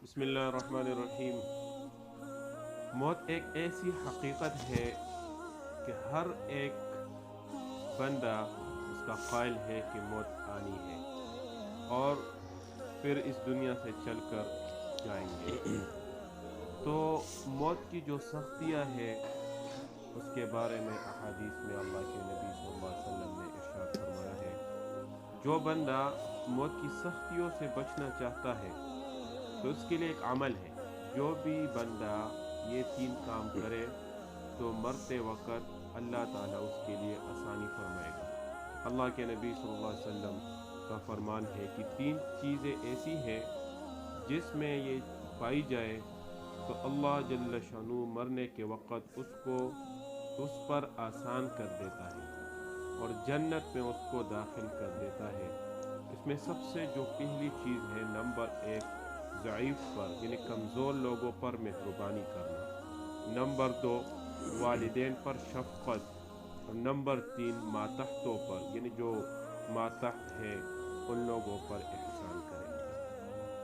بسم اللہ الرحمن الرحیم۔ موت ایک ایسی حقیقت ہے کہ ہر ایک بندہ اس کا قائل ہے کہ موت آنی ہے اور پھر اس دنیا سے چل کر جائیں گے۔ تو موت کی جو سختیاں ہیں اس کے بارے میں احادیث میں اللہ کے نبی صلی اللہ علیہ وسلم نے ارشاد فرمایا ہے، جو بندہ موت کی سختیوں سے بچنا چاہتا ہے تو اس کے لیے ایک عمل ہے، جو بھی بندہ یہ 3 کام کرے تو مرتے وقت اللہ تعالیٰ اس کے لیے آسانی فرمائے گا۔ اللہ کے نبی صلی اللہ علیہ وسلم کا فرمان ہے کہ 3 چیزیں ایسی ہیں جس میں یہ پائی جائے تو اللہ جل شانہ مرنے کے وقت اس پر آسان کر دیتا ہے اور جنت میں اس کو داخل کر دیتا ہے۔ اس میں سب سے جو پہلی چیز ہے، نمبر 1 ضعیف پر یعنی کمزور لوگوں پر مہربانی کرنا، نمبر 2 والدین پر شفقت، اور نمبر 3 ماتحتوں پر یعنی جو ماتحت ہے ان لوگوں پر احسان کرے۔